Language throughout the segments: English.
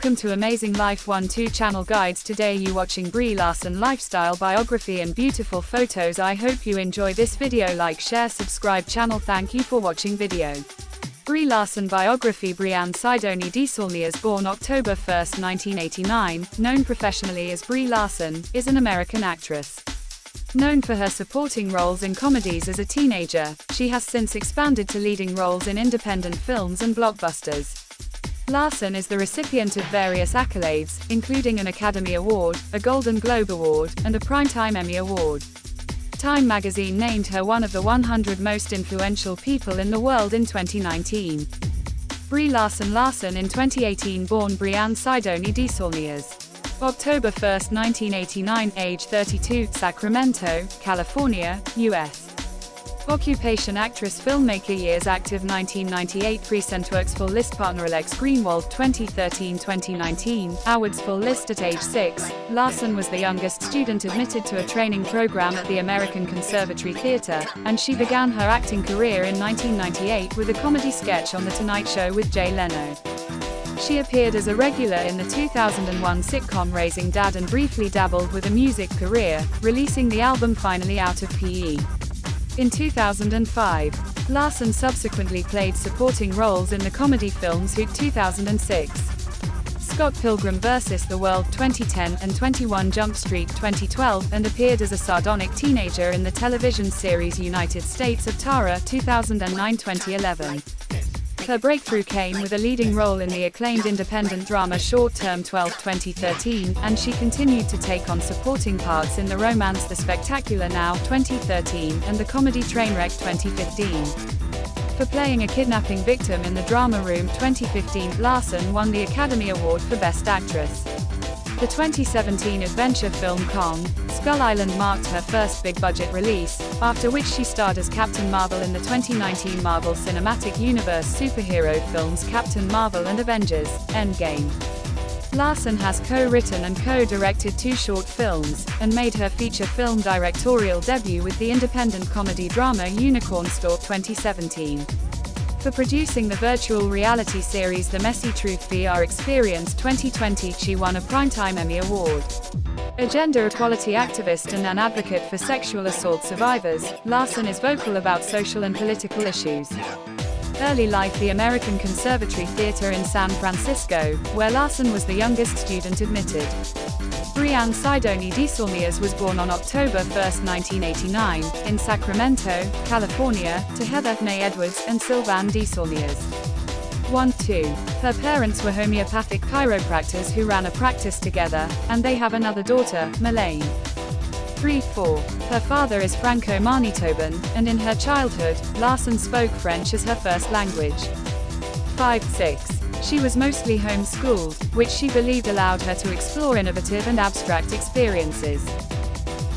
Welcome to Amazing Life 1-2 channel guides. Today you watching Brie Larson lifestyle biography and beautiful photos. I hope you enjoy this video. Like, share, subscribe channel. Thank you for watching video. Brie Larson biography. Brianne Sidoni DeSaulniers, born October 1, 1989, known professionally as Brie Larson, is an American actress. Known for her supporting roles in comedies as a teenager, she has since expanded to leading roles in independent films and blockbusters. Larson is the recipient of various accolades, including an Academy Award, a Golden Globe Award, and a Primetime Emmy Award. Time magazine named her one of the 100 most influential people in the world in 2019. Brie Larson in 2018, born Brianne Sidoni DeSaulniers. October 1, 1989, age 32, Sacramento, California, U.S. Occupation: actress, filmmaker. Years: active 1998, present works. Full list: partner Alex Greenwald 2013-2019, awards. Full list: at age 6, Larson was the youngest student admitted to a training program at the American Conservatory Theater, and she began her acting career in 1998 with a comedy sketch on The Tonight Show with Jay Leno. She appeared as a regular in the 2001 sitcom Raising Dad and briefly dabbled with a music career, releasing the album Finally Out of PE. In 2005, Larson subsequently played supporting roles in the comedy films Hoot 2006, Scott Pilgrim vs. the World 2010, and 21 Jump Street 2012, and appeared as a sardonic teenager in the television series United States of Tara 2009-2011. Her breakthrough came with a leading role in the acclaimed independent drama Short Term 12 2013, and she continued to take on supporting parts in the romance The Spectacular Now 2013 and the comedy Trainwreck 2015. For playing a kidnapping victim in The Drama Room 2015, Larson won the Academy Award for Best Actress. The 2017 adventure film Kong, Skull Island marked her first big-budget release, after which she starred as Captain Marvel in the 2019 Marvel Cinematic Universe superhero films Captain Marvel and Avengers: Endgame. Larson has co-written and co-directed 2 short films, and made her feature film directorial debut with the independent comedy drama Unicorn Store 2017. For producing the virtual reality series The Messy Truth VR Experience 2020, she won a Primetime Emmy Award. A gender equality activist and an advocate for sexual assault survivors, Larson is vocal about social and political issues. Early life: the American Conservatory Theater in San Francisco, where Larson was the youngest student admitted. Brianne Sidoni DeSaulniers was born on October 1, 1989, in Sacramento, California, to Heather Mae Edwards and Sylvan DeSaulniers. 1-2. Her parents were homeopathic chiropractors who ran a practice together, and they have another daughter, Melaine. 3-4. Her father is Franco-Manitoban, and in her childhood, Larson spoke French as her first language. 5-6. She was mostly homeschooled, which she believed allowed her to explore innovative and abstract experiences.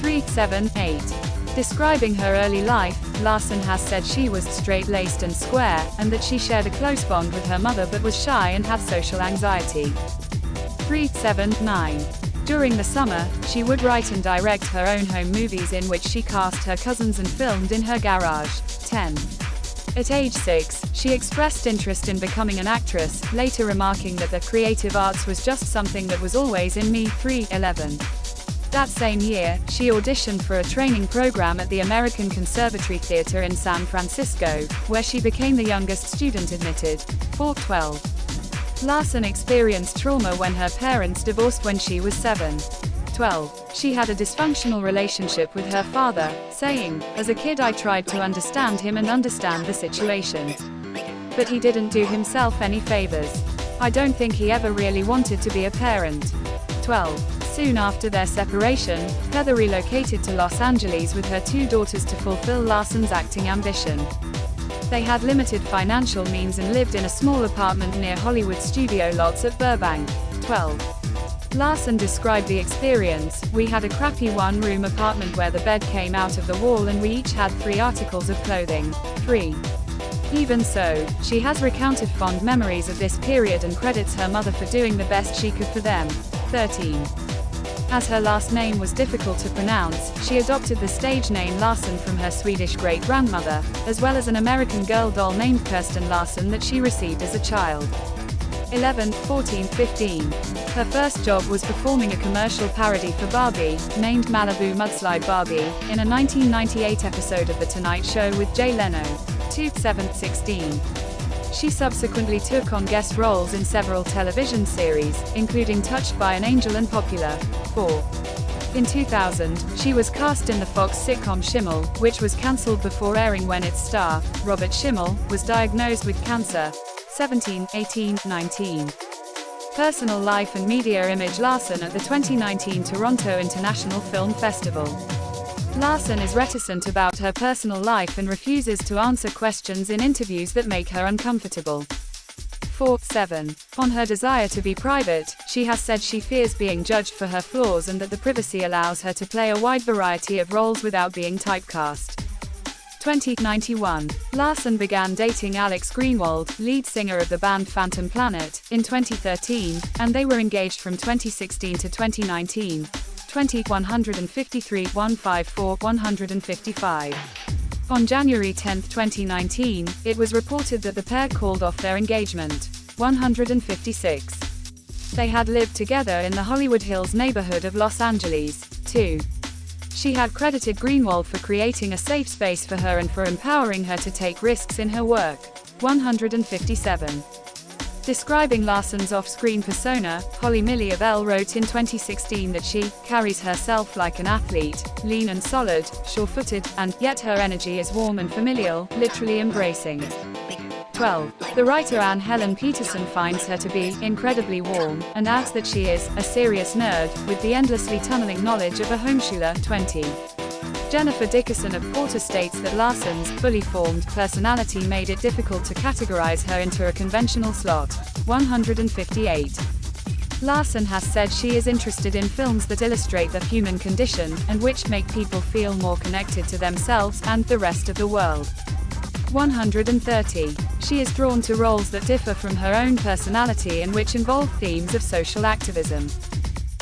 3-7-8. Describing her early life, Larson has said she was straight-laced and square, and that she shared a close bond with her mother but was shy and had social anxiety. 3-7-9. During the summer, she would write and direct her own home movies in which she cast her cousins and filmed in her garage. 10. At age 6, she expressed interest in becoming an actress, later remarking that the creative arts was just something that was always in me. 3-11. That same year, she auditioned for a training program at the American Conservatory Theater in San Francisco, where she became the youngest student admitted. 4-12. Larson experienced trauma when her parents divorced when she was 7. 12. She had a dysfunctional relationship with her father, saying, "As a kid I tried to understand him and understand the situation. But he didn't do himself any favors. I don't think he ever really wanted to be a parent." 12. Soon after their separation, Heather relocated to Los Angeles with her 2 daughters to fulfill Larson's acting ambition. They had limited financial means and lived in a small apartment near Hollywood studio lots at Burbank. 12. Larson described the experience: "We had a crappy one-room apartment where the bed came out of the wall and we each had 3 articles of clothing." 3. Even so, she has recounted fond memories of this period and credits her mother for doing the best she could for them. 13. As her last name was difficult to pronounce, she adopted the stage name Larson from her Swedish great-grandmother, as well as an American Girl doll named Kirsten Larson that she received as a child. 11, 14, 15. Her first job was performing a commercial parody for Barbie, named Malibu Mudslide Barbie, in a 1998 episode of The Tonight Show with Jay Leno. 2, 7, 16. She subsequently took on guest roles in several television series, including Touched by an Angel and Popular. 4. In 2000, she was cast in the Fox sitcom Schimmel, which was cancelled before airing when its star, Robert Schimmel, was diagnosed with cancer. 17, 18, 19. Personal life and media image Larson at the 2019 Toronto International Film Festival. Larson is reticent about her personal life and refuses to answer questions in interviews that make her uncomfortable. 4, 7. On her desire to be private, she has said she fears being judged for her flaws and that the privacy allows her to play a wide variety of roles without being typecast. 2091. Larson began dating Alex Greenwald, lead singer of the band Phantom Planet, in 2013, and they were engaged from 2016 to 2019. 20, 153, 154, 155. On January 10, 2019, it was reported that the pair called off their engagement. 156. They had lived together in the Hollywood Hills neighborhood of Los Angeles. 2. She had credited Greenwald for creating a safe space for her and for empowering her to take risks in her work. 157. Describing Larson's off-screen persona, Holly Millie of Elle wrote in 2016 that she carries herself like an athlete, lean and solid, sure-footed, and yet her energy is warm and familial, literally embracing. 12. The writer Anne Helen Peterson finds her to be incredibly warm, and adds that she is a serious nerd, with the endlessly tunneling knowledge of a homeschooler. 20. Jennifer Dickerson of Porter states that Larson's fully formed personality made it difficult to categorize her into a conventional slot. 158. Larson has said she is interested in films that illustrate the human condition, and which make people feel more connected to themselves and the rest of the world. 130. She is drawn to roles that differ from her own personality and which involve themes of social activism.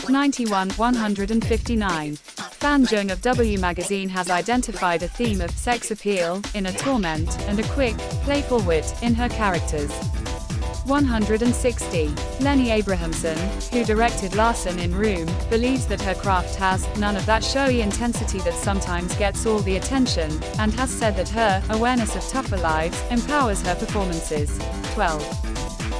91, 159. Fan Jung of W Magazine has identified a theme of sex appeal, inner torment, and a quick, playful wit in her characters. 160. Lenny Abrahamson, who directed Larson in Room, believes that her craft has none of that showy intensity that sometimes gets all the attention, and has said that her awareness of tougher lives empowers her performances. 12.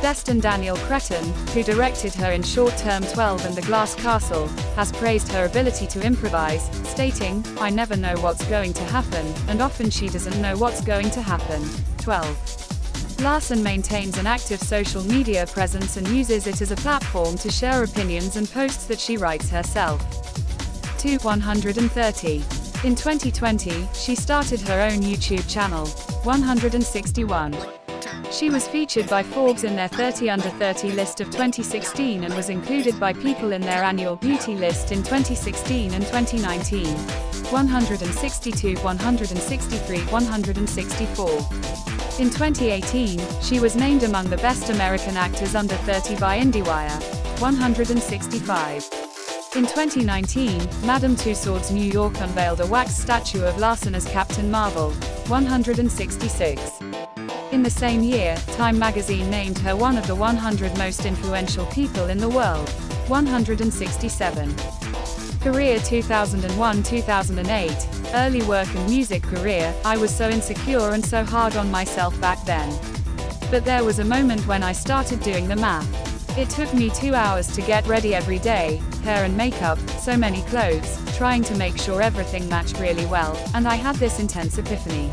Destin Daniel Cretton, who directed her in Short Term 12 and The Glass Castle, has praised her ability to improvise, stating, "I never know what's going to happen, and often she doesn't know what's going to happen." 12. Larson maintains an active social media presence and uses it as a platform to share opinions and posts that she writes herself. 2, 130. In 2020, she started her own YouTube channel. 161. She was featured by Forbes in their 30 Under 30 list of 2016 and was included by People in their annual beauty list in 2016 and 2019. 162, 163, 164. In 2018, she was named among the best American actors under 30 by IndieWire. 165. In 2019, Madame Tussauds New York unveiled a wax statue of Larson as Captain Marvel. 166. In the same year, Time magazine named her one of the 100 most influential people in the world. 167. Career 2001-2008, early work and music career. I was so insecure and so hard on myself back then. But there was a moment when I started doing the math. It took me 2 hours to get ready every day, hair and makeup, so many clothes, trying to make sure everything matched really well, and I had this intense epiphany.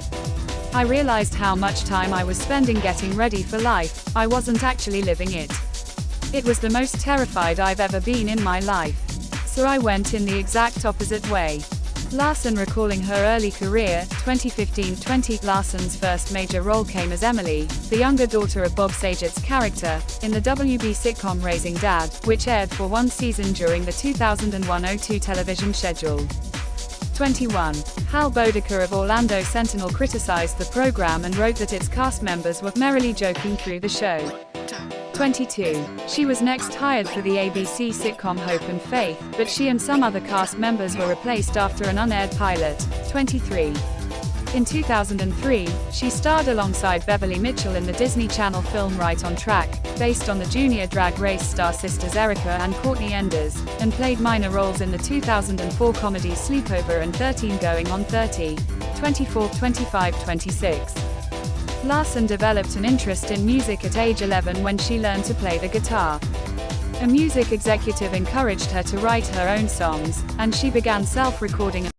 I realized how much time I was spending getting ready for life. I wasn't actually living it. It was the most terrified I've ever been in my life. So I went in the exact opposite way. Larson recalling her early career, 2015-20, Larson's first major role came as Emily, the younger daughter of Bob Saget's character, in the WB sitcom Raising Dad, which aired for one season during the 2001-02 television schedule. 21. Hal Bodecker of Orlando Sentinel criticized the program and wrote that its cast members were merrily joking through the show. 22. She was next hired for the ABC sitcom Hope and Faith, but she and some other cast members were replaced after an unaired pilot. 23. In 2003, she starred alongside Beverly Mitchell in the Disney Channel film Right on Track, based on the junior drag race star sisters Erica and Courtney Enders, and played minor roles in the 2004 comedy Sleepover and 13 Going on 30, 24, 25, 26. Larson developed an interest in music at age 11 when she learned to play the guitar. A music executive encouraged her to write her own songs, and she began self-recording